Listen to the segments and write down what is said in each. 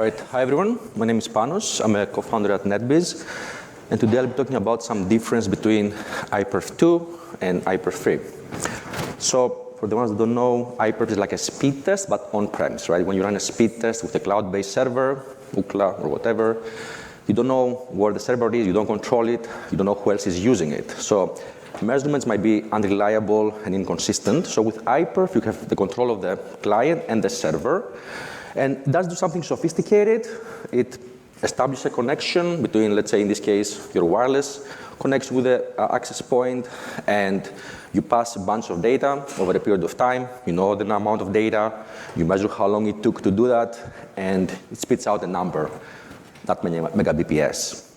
All right, hi everyone. My name is Panos. I'm a co-founder at NetBeez. And today I'll be talking about some difference between iPerf2 and iPerf3. So for the ones that don't know, iPerf is like a speed test, but on-premise, right? When you run a speed test with a cloud-based server, UCLA or whatever, you don't know where the server is, you don't control it, you don't know who else is using it. So measurements might be unreliable and inconsistent. So with iPerf, you have the control of the client and the server. And it does do something sophisticated. It establishes a connection between, let's say in this case, your wireless connection with the access point, and you pass a bunch of data over a period of time. You know the amount of data, you measure how long it took to do that, and it spits out a number, that many megabps.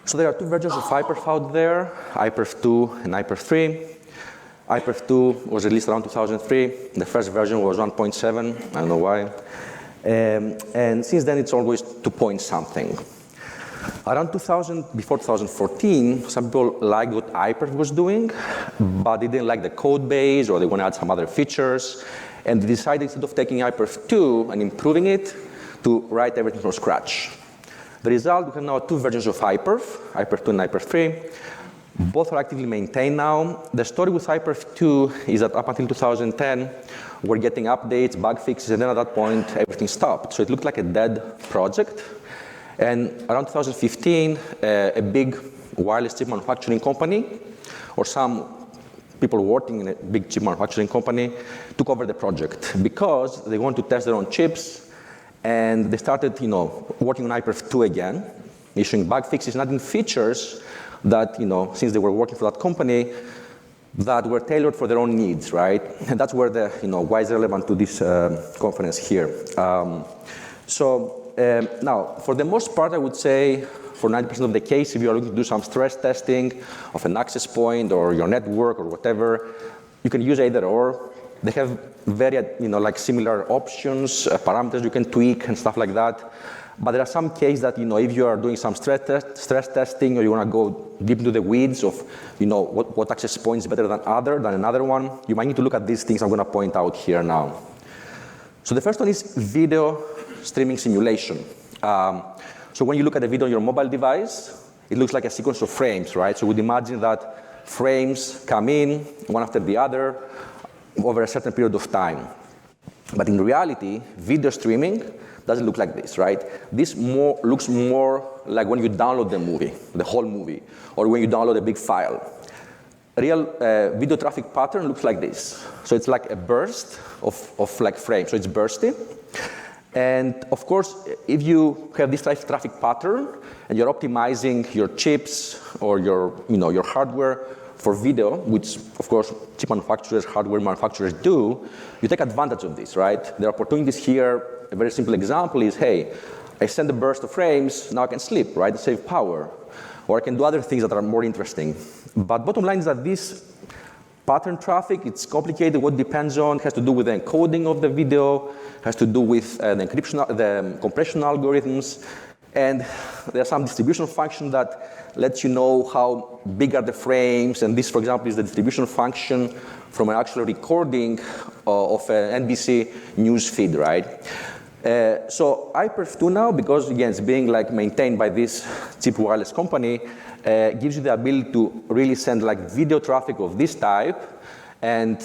So there are two versions of iPerf out there, iPerf2 and iPerf3. iPerf2 was released around 2003. The first version was 1.7, I don't know why. And since then, it's always 2 point something. Around 2000, before 2014, some people liked what iPerf was doing, but they didn't like the code base, or they want to add some other features. And they decided, instead of taking iPerf2 and improving it, to write everything from scratch. The result, we have now two versions of iPerf, iPerf2 and iPerf3. Both are actively maintained now. The story with iPerf2 is that up until 2010, we're getting updates, bug fixes, and then at that point, everything stopped. So it looked like a dead project. And around 2015, a big wireless chip manufacturing company, or some people working in a big chip manufacturing company, took over the project because they wanted to test their own chips, and they started, working on iPerf2 again, issuing bug fixes, and adding features that, since they were working for that company, that were tailored for their own needs, right? And that's where the, why is relevant to this conference here. Now, for the most part, I would say, for 90% of the case, if you are looking to do some stress testing of an access point or your network or whatever, you can use either or. They have very, similar options, parameters you can tweak and stuff like that. But there are some cases that, if you are doing some stress testing, or you want to go deep into the weeds of, what access point is better than another one, you might need to look at these things I'm going to point out here now. So the first one is video streaming simulation. So when you look at the video on your mobile device, it looks like a sequence of frames, right? So we'd imagine that frames come in, one after the other, over a certain period of time. But in reality, video streaming doesn't look like this, right? This looks more like when you download the movie, the whole movie, or when you download a big file. Real video traffic pattern looks like this. So it's like a burst of frames, so it's bursty. And of course, if you have this traffic pattern and you're optimizing your chips or your hardware for video, which of course chip manufacturers, hardware manufacturers do, you take advantage of this, right? There are opportunities here. A very simple example is, hey, I send a burst of frames, now I can sleep, right? Save power. Or I can do other things that are more interesting. But bottom line is that this pattern traffic, it's complicated. What it depends on, it has to do with the encoding of the video, has to do with the encryption, the compression algorithms. And there's some distribution function that lets you know how big are the frames. And this, for example, is the distribution function from an actual recording of an NBC news feed, right? So iPerf2 now, because again, it's being maintained by this cheap wireless company, gives you the ability to really send video traffic of this type and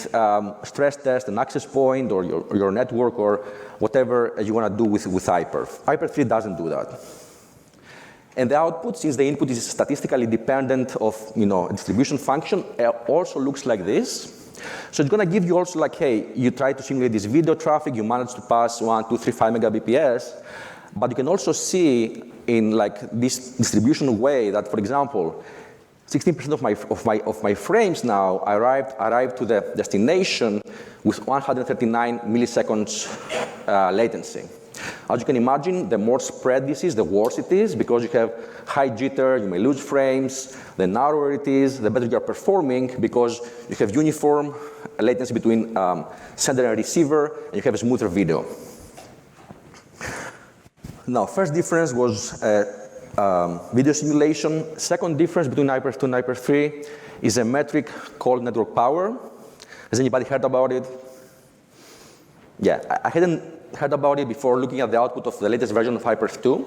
stress test an access point or your network or whatever you want to do with iPerf. iPerf3 doesn't do that. And the output, since the input is statistically dependent of a distribution function, also looks like this. So it's going to give you also hey, you try to simulate this video traffic, you manage to pass 1, 2, 3, 5 megabps, but you can also see in this distribution way that, for example, 16% of my frames now arrived to the destination with 139 milliseconds latency. As you can imagine, the more spread this is, the worse it is, because you have high jitter, you may lose frames. The narrower it is, the better you are performing, because you have uniform latency between sender and receiver, and you have a smoother video. Now, first difference was video simulation. Second difference between iPerf2 and iPerf3 is a metric called network power. Has anybody heard about it? Yeah, I hadn't heard about it before looking at the output of the latest version of iPerf2.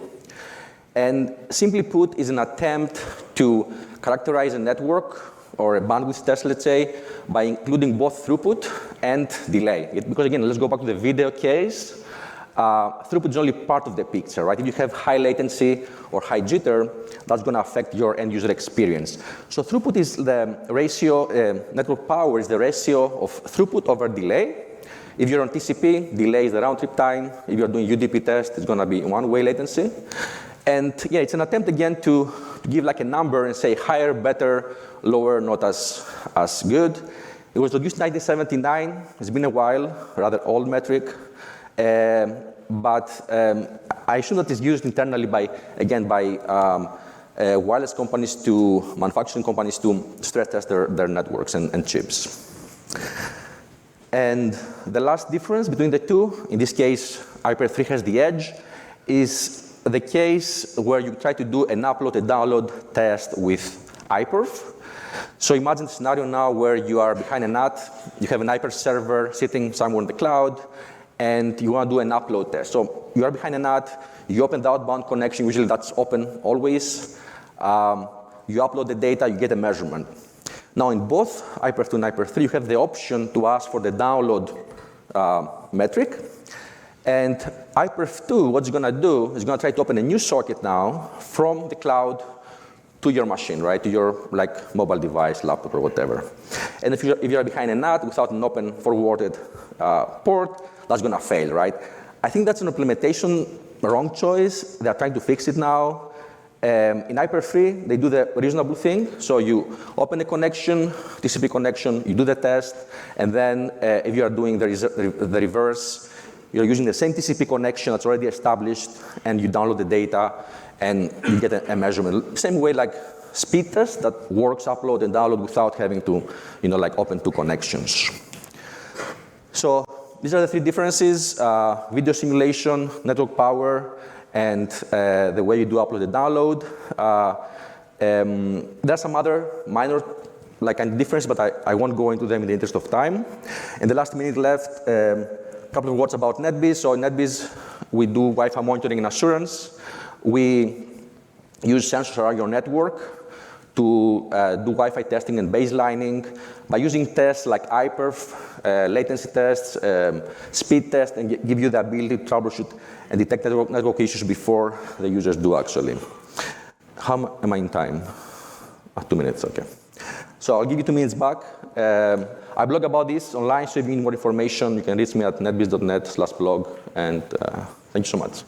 And simply put, is an attempt to characterize a network or a bandwidth test, let's say, by including both throughput and delay. Because again, let's go back to the video case. Throughput is only part of the picture, right? If you have high latency or high jitter, that's going to affect your end user experience. So throughput is the ratio, network power is the ratio of throughput over delay. If you're on TCP, delay is the round trip time. If you're doing UDP test, it's going to be one-way latency. And yeah, it's an attempt again to give like a number and say higher, better, lower, not as good. It was introduced in 1979. It's been a while, rather old metric. But I assume that it's used internally by wireless companies to manufacturing companies to stress test their networks and chips. And the last difference between the two, in this case, iPerf3 has the edge, is the case where you try to do an upload and download test with iPerf. So imagine a scenario now where you are behind a NAT, you have an iPerf server sitting somewhere in the cloud, and you want to do an upload test. So you are behind a NAT, you open the outbound connection, usually that's open always. You upload the data, you get a measurement. Now in both iPerf2 and iPerf3, you have the option to ask for the download metric. And iPerf2, what it's going to do is going to try to open a new socket now from the cloud to your machine, right? To your like mobile device, laptop, or whatever. And if you're behind a NAT without an open forwarded port, that's going to fail, right? I think that's an implementation wrong choice. They're trying to fix it now. In iPerf3, they do the reasonable thing. So you open a connection, TCP connection, you do the test, and then if you are doing the reverse, you're using the same TCP connection that's already established, and you download the data, and you get a measurement. Same way like speed test that works upload and download without having to, like open two connections. So these are the three differences: video simulation, network power, and the way you do upload and download. There's some other minor difference, but I won't go into them in the interest of time. In the last minute left, a couple of words about NetBeez. So in NetBeez, we do Wi-Fi monitoring and assurance. We use sensors around your network to do Wi-Fi testing and baselining by using tests like iPerf, latency tests, speed tests, and give you the ability to troubleshoot and detect network issues before the users do actually. How am I in time? 2 minutes, okay. So I'll give you 2 minutes back. I blog about this online, so if you need more information, you can reach me at netbeez.net/blog, and thank you so much.